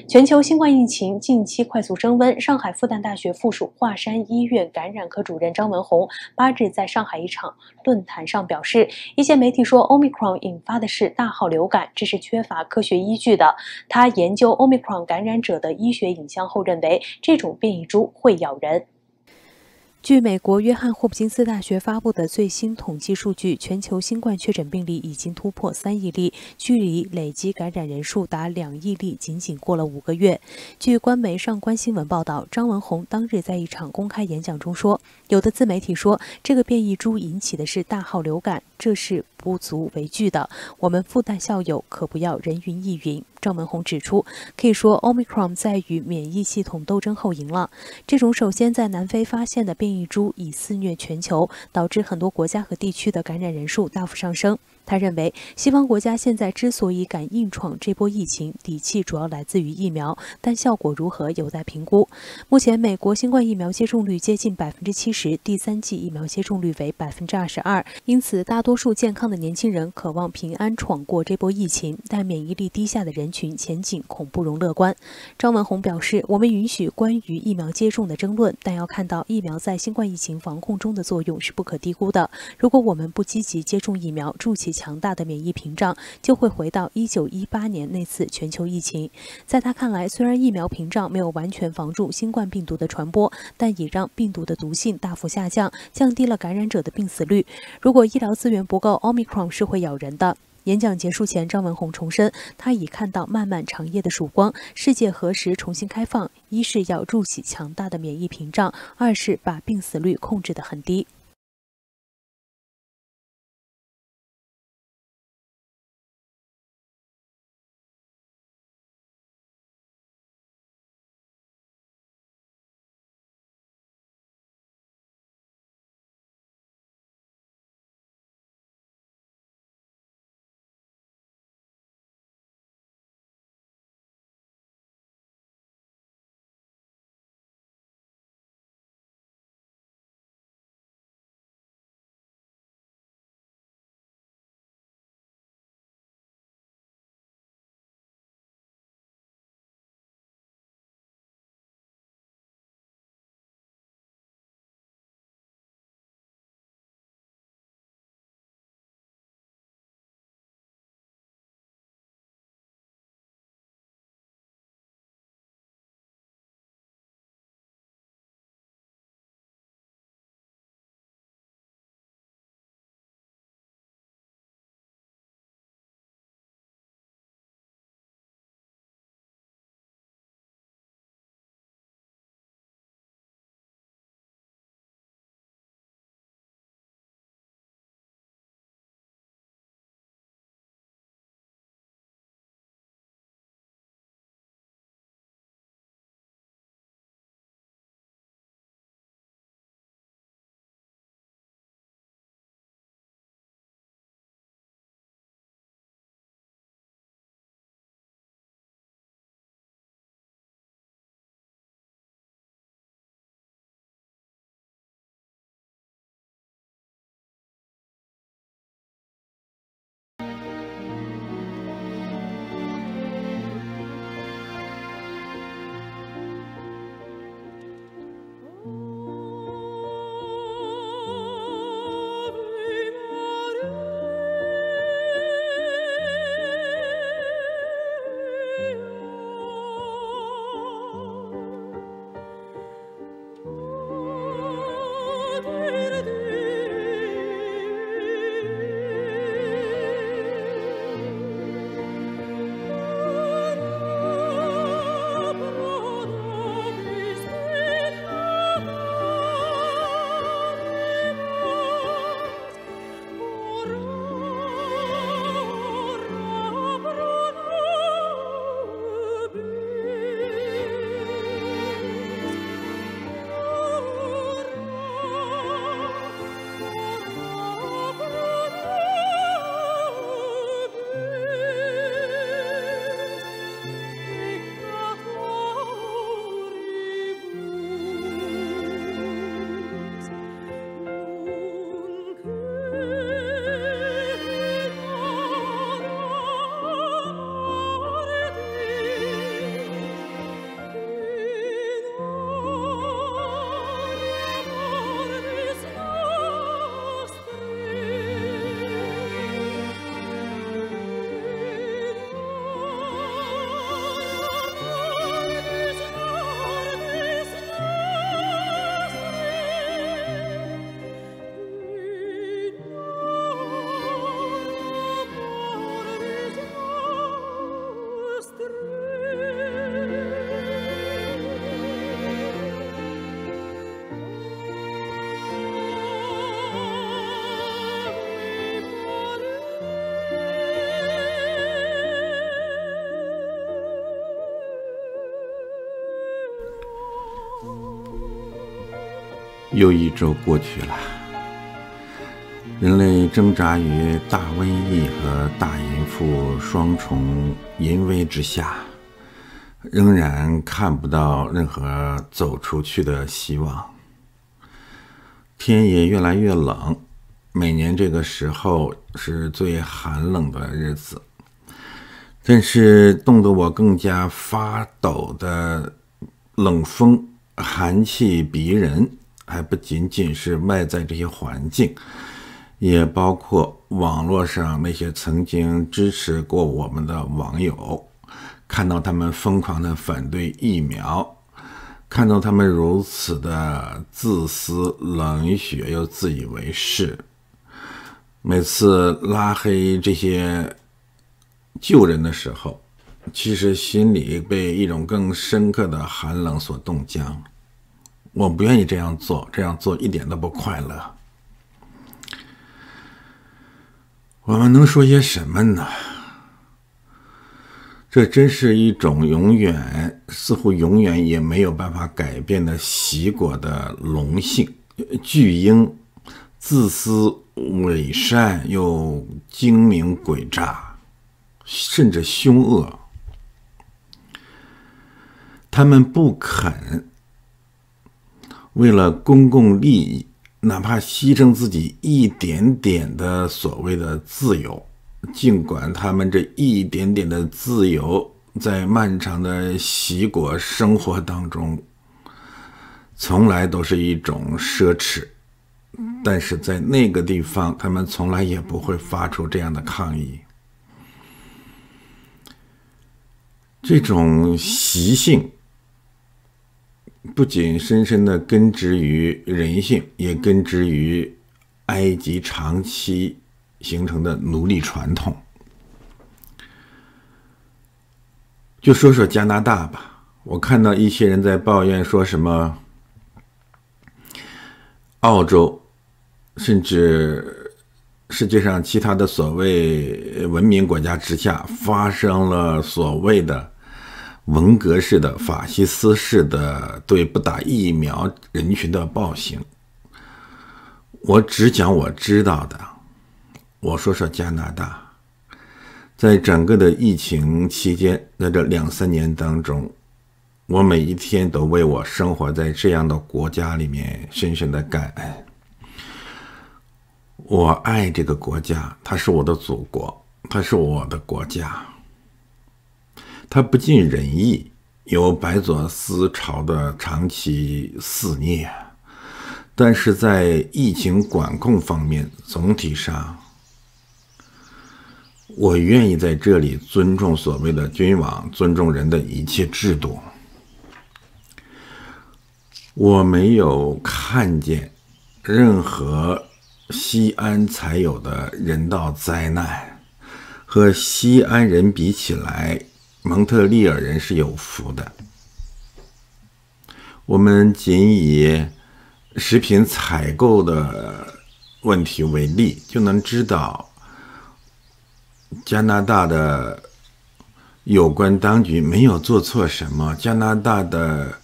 全球新冠疫情近期快速升温，上海复旦大学附属华山医院感染科主任张文宏8日在上海一场论坛上表示，一些媒体说 Omicron 引发的是大号流感，这是缺乏科学依据的。他研究 Omicron 感染者的医学影像后认为，这种变异株会咬人。据美国约翰霍普金斯大学发布的最新统计数据，全球新冠确诊病例已经突破3亿例，距离累计感染人数达2亿例仅仅过了5个月。据官媒上官新闻报道，张文宏当日在一场公开演讲中说，有的自媒体说这个变异株引起的是大号流感，这是不足为惧的。我们复旦校友可不要人云亦云。张文宏指出，可以说 Omicron 在与免疫系统斗争后赢了。这种首先在南非发现的变异株已肆虐全球，导致很多国家和地区的感染人数大幅上升。他认为，西方国家现在之所以敢硬闯这波疫情，底气主要来自于疫苗，但效果如何有待评估。目前，美国新冠疫苗接种率接近70%，第3剂疫苗接种率为22%，因此大多数健康的年轻人渴望平安闯过这波疫情，但免疫力低下的人群前景恐不容乐观。张文宏表示，我们允许关于疫苗接种的争论，但要看到疫苗在新冠疫情防控中的作用是不可低估的。如果我们不积极接种疫苗，筑起强大的免疫屏障，就会回到1918年那次全球疫情。在他看来，虽然疫苗屏障没有完全防住新冠病毒的传播，但已让病毒的毒性大幅下降，降低了感染者的病死率。如果医疗资源不够 ，Omicron 是会咬人的。演讲结束前，张文宏重申，他已看到漫漫长夜的曙光。世界何时重新开放？一是要筑起强大的免疫屏障，二是把病死率控制得很低。又一周过去了，人类挣扎于大瘟疫和大淫妇双重淫威之下，仍然看不到任何走出去的希望。天也越来越冷，每年这个时候是最寒冷的日子，但是冻得我更加发抖的冷风寒气逼人，还不仅仅是外在这些环境，也包括网络上那些曾经支持过我们的网友，看到他们疯狂的反对疫苗，看到他们如此的自私冷血又自以为是，每次拉黑这些旧人的时候，其实心里被一种更深刻的寒冷所冻僵。我不愿意这样做，这样做一点都不快乐。我们能说些什么呢？这真是一种似乎永远也没有办法改变的习果的龙性，巨婴，自私伪善又精明诡诈，甚至凶恶。他们不肯为了公共利益，哪怕牺牲自己一点点的所谓的自由，尽管他们这一点点的自由在漫长的习果生活当中从来都是一种奢侈，但是在那个地方他们从来也不会发出这样的抗议。这种习性不仅深深地根植于人性，也根植于埃及长期形成的奴隶传统。就说说加拿大吧，我看到一些人在抱怨说什么澳洲甚至世界上其他的所谓文明国家之下发生了所谓的文革式的法西斯式的对不打疫苗人群的暴行。我只讲我知道的。我说说加拿大，在整个的疫情期间，在这2-3年当中，我每一天都为我生活在这样的国家里面深深的感恩。我爱这个国家，它是我的祖国，它是我的国家。它不尽人意，有白左思潮的长期肆虐，但是在疫情管控方面，总体上我愿意在这里尊重所谓的君王，尊重人的一切制度。我没有看见任何西安才有的人道灾难，和西安人比起来，蒙特利尔人是有福的。我们仅以食品采购的问题为例，就能知道加拿大的有关当局没有做错什么，加拿大的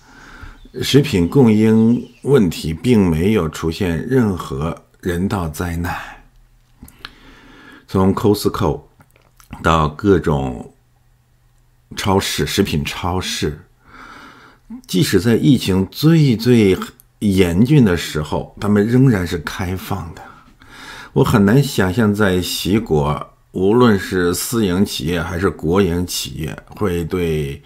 食品供应问题并没有出现任何人道灾难。从 Costco 到各种超市，食品超市，即使在疫情最严峻的时候，他们仍然是开放的。我很难想象在西国，无论是私营企业还是国营企业，会对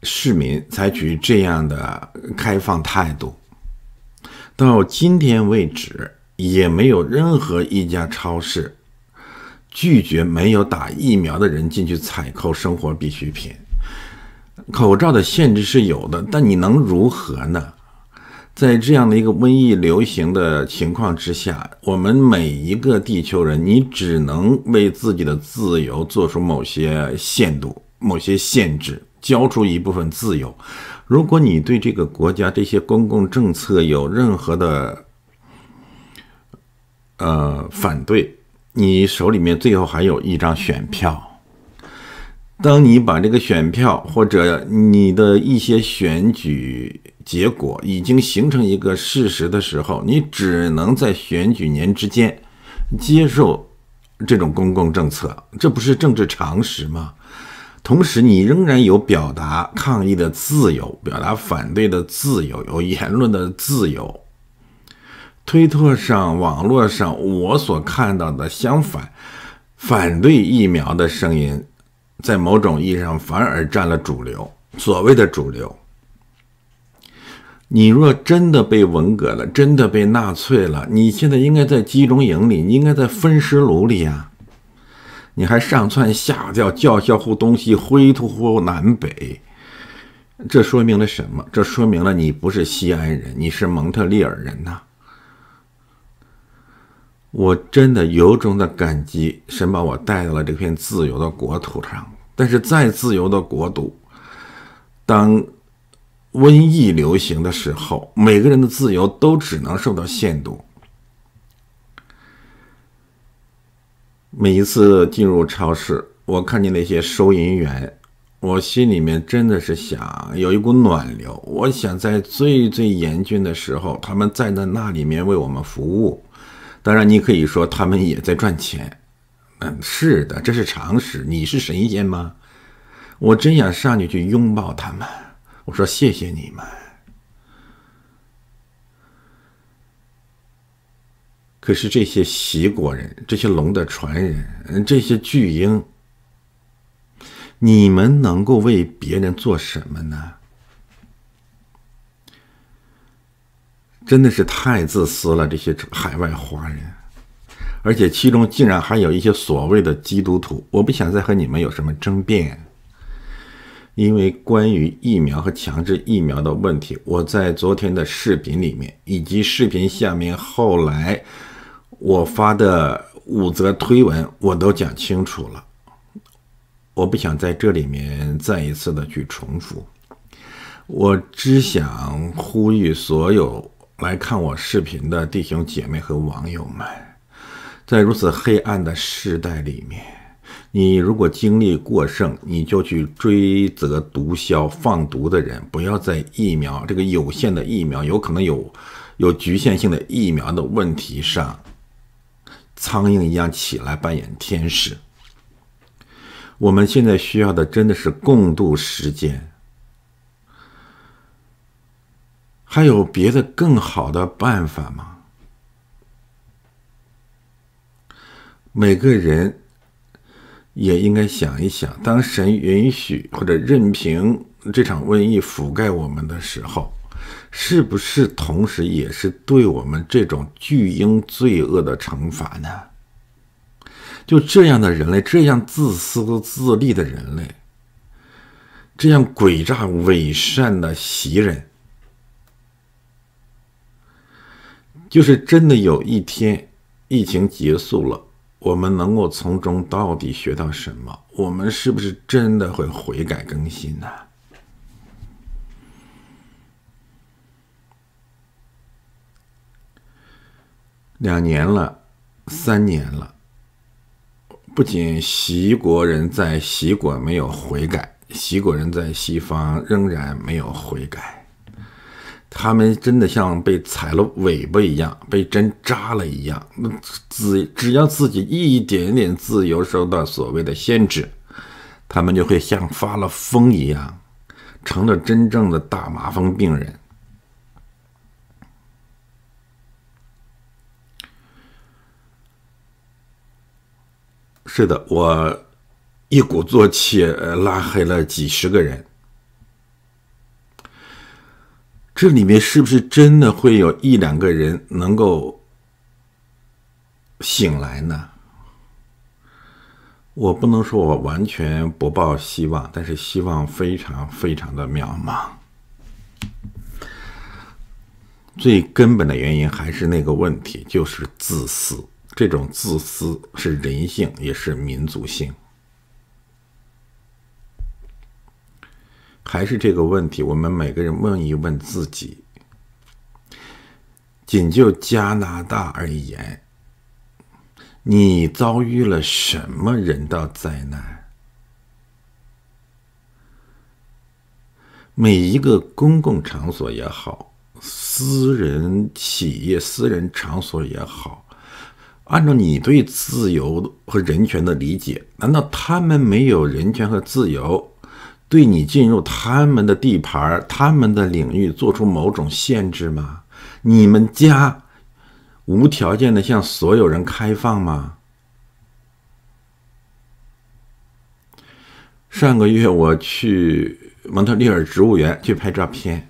市民采取这样的开放态度。到今天为止，也没有任何一家超市拒绝没有打疫苗的人进去采购生活必需品。口罩的限制是有的，但你能如何呢？在这样的一个瘟疫流行的情况之下，我们每一个地球人，你只能为自己的自由做出某些限度、某些限制，交出一部分自由。如果你对这个国家这些公共政策有任何的反对，你手里面最后还有一张选票。当你把这个选票或者你的一些选举结果已经形成一个事实的时候，你只能在选举年之间接受这种公共政策，这不是政治常识吗？同时你仍然有表达抗议的自由，表达反对的自由，有言论的自由。推特上、网络上我所看到的相反，反对疫苗的声音在某种意义上反而占了主流，所谓的主流。你若真的被文革了，真的被纳粹了，你现在应该在集中营里，你应该在分尸炉里啊！你还上蹿下跳，叫嚣乎东西，挥突乎南北，这说明了什么？这说明了你不是西安人，你是蒙特利尔人呐！我真的由衷的感激神把我带到了这片自由的国土上，但是再自由的国度，当瘟疫流行的时候，每个人的自由都只能受到限度。每一次进入超市，我看见那些收银员，我心里面真的是想有一股暖流，我想在最严峻的时候，他们站在那里面为我们服务。当然你可以说他们也在赚钱，是的，这是常识。你是神仙吗？我真想上去拥抱他们，我说谢谢你们。可是这些习国人，这些龙的传人，这些巨婴，你们能够为别人做什么呢？真的是太自私了，这些海外华人，而且其中竟然还有一些所谓的基督徒。我不想再和你们有什么争辩，因为关于疫苗和强制疫苗的问题，我在昨天的视频里面，以及视频下面后来我发的5则推文，我都讲清楚了。我不想在这里面再一次的去重复，我只想呼吁所有来看我视频的弟兄姐妹和网友们，在如此黑暗的时代里面，你如果精力过剩，你就去追责毒枭放毒的人，不要在疫苗这个有限的疫苗，有可能有局限性的疫苗的问题上，苍蝇一样起来扮演天使。我们现在需要的真的是共度时间。还有别的更好的办法吗？每个人也应该想一想，当神允许或者任凭这场瘟疫覆盖我们的时候，是不是同时也是对我们这种巨婴罪恶的惩罚呢？就这样的人类，这样自私自利的人类，这样诡诈伪善的袭人，就是真的有一天疫情结束了，我们能够从中到底学到什么？我们是不是真的会悔改更新呢？2年了，3年了，不仅习国人在习国没有悔改，习国人在西方仍然没有悔改。他们真的像被踩了尾巴一样，被针扎了一样，只要自己一点点自由受到所谓的限制，他们就会像发了疯一样，成了真正的大麻风病人。是的，我一鼓作气拉黑了几十个人。这里面是不是真的会有1-2个人能够醒来呢？我不能说我完全不抱希望，但是希望非常非常的渺茫。最根本的原因还是那个问题，就是自私。这种自私是人性，也是民族性。还是这个问题，我们每个人问一问自己。仅就加拿大而言，你遭遇了什么人道灾难？每一个公共场所也好，私人企业、私人场所也好，按照你对自由和人权的理解，难道他们没有人权和自由，对你进入他们的地盘、他们的领域做出某种限制吗？你们家无条件的向所有人开放吗？上个月我去蒙特利尔植物园去拍照片，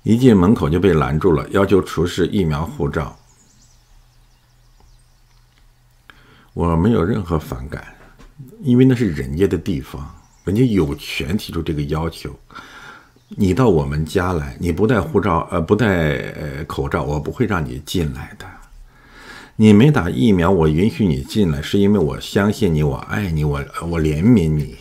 一进门口就被拦住了，要求出示疫苗护照。我没有任何反感，因为那是人家的地方，人家有权提出这个要求。你到我们家来，你不戴护照，不戴口罩，我不会让你进来的。你没打疫苗，我允许你进来，是因为我相信你，我爱你，我怜悯你。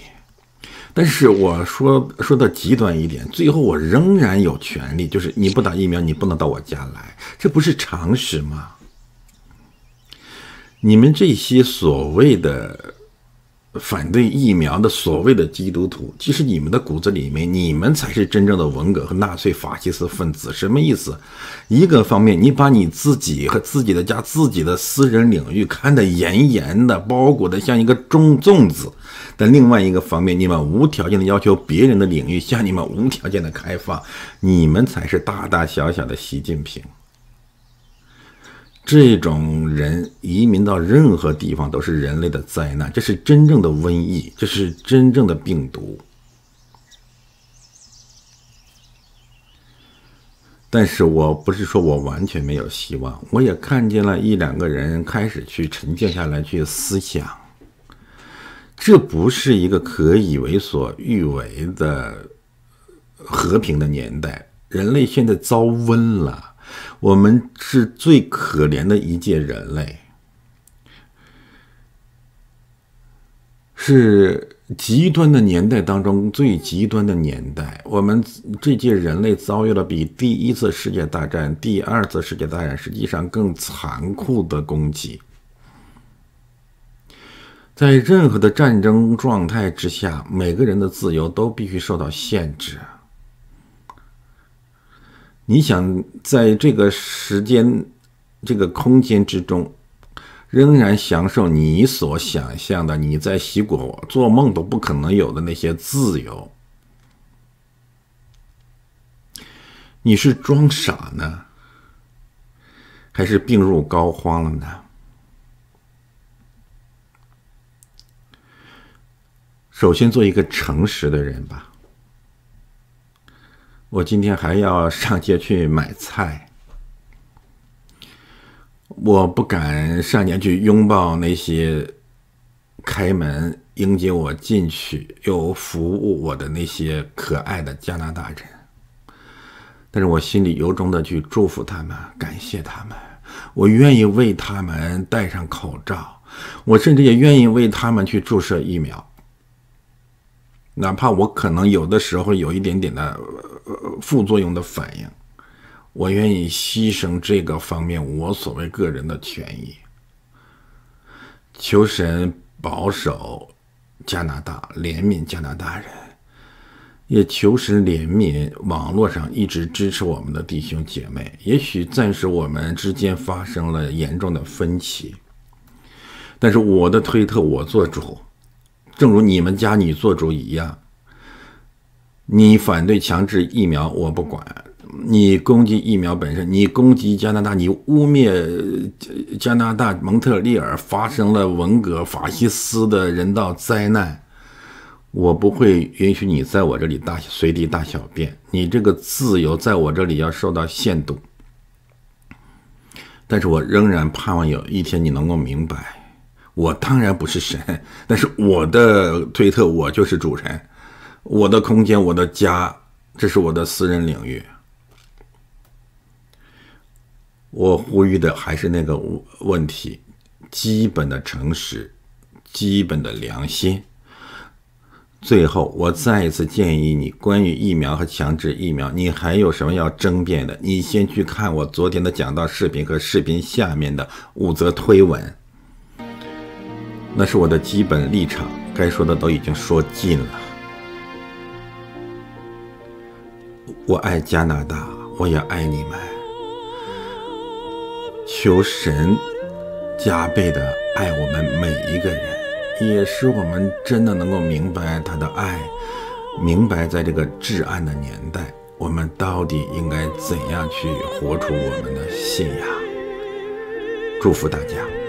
但是我说的极端一点，最后我仍然有权利，就是你不打疫苗，你不能到我家来，这不是常识吗？你们这些所谓的反对疫苗的所谓的基督徒，其实你们的骨子里面，你们才是真正的文革和纳粹法西斯分子。什么意思？一个方面，你把你自己和自己的家、自己的私人领域看得严严的，包裹得像一个粽子；但另外一个方面，你们无条件的要求别人的领域向你们无条件的开放，你们才是大大小小的习近平。这种人移民到任何地方都是人类的灾难，这是真正的瘟疫，这是真正的病毒。但是我不是说我完全没有希望，我也看见了一两个人开始去沉静下来去思想，这不是一个可以为所欲为的和平的年代，人类现在遭瘟了。我们是最可怜的一届人类，是极端的年代当中最极端的年代。我们这届人类遭遇了比第一次世界大战、第二次世界大战实际上更残酷的攻击。在任何的战争状态之下，每个人的自由都必须受到限制。你想在这个时间、这个空间之中，仍然享受你所想象的，你在西国做梦都不可能有的那些自由，你是装傻呢，还是病入膏肓了呢？首先做一个诚实的人吧。我今天还要上街去买菜，我不敢上前去拥抱那些开门迎接我进去又服务我的那些可爱的加拿大人，但是我心里由衷的去祝福他们，感谢他们，我愿意为他们戴上口罩，我甚至也愿意为他们去注射疫苗，哪怕我可能有的时候有一点点的副作用的反应，我愿意牺牲这个方面我所谓个人的权益。求神保守加拿大，怜悯加拿大人，也求神怜悯网络上一直支持我们的弟兄姐妹。也许暂时我们之间发生了严重的分歧，但是我的推特我做主，正如你们家你做主一样。你反对强制疫苗我不管，你攻击疫苗本身，你攻击加拿大，你污蔑加拿大蒙特利尔发生了文革法西斯的人道灾难，我不会允许你在我这里随地大小便，你这个自由在我这里要受到限度。但是我仍然盼望有一天你能够明白，我当然不是神，但是我的推特我就是主人，我的空间，我的家，这是我的私人领域。我呼吁的还是那个问题，基本的诚实，基本的良心。最后我再一次建议你，关于疫苗和强制疫苗，你还有什么要争辩的，你先去看我昨天的讲道视频和视频下面的5则推文，那是我的基本立场，该说的都已经说尽了。我爱加拿大，我也爱你们。求神加倍的爱我们每一个人，也使我们真的能够明白他的爱，明白在这个至暗的年代，我们到底应该怎样去活出我们的信仰。祝福大家。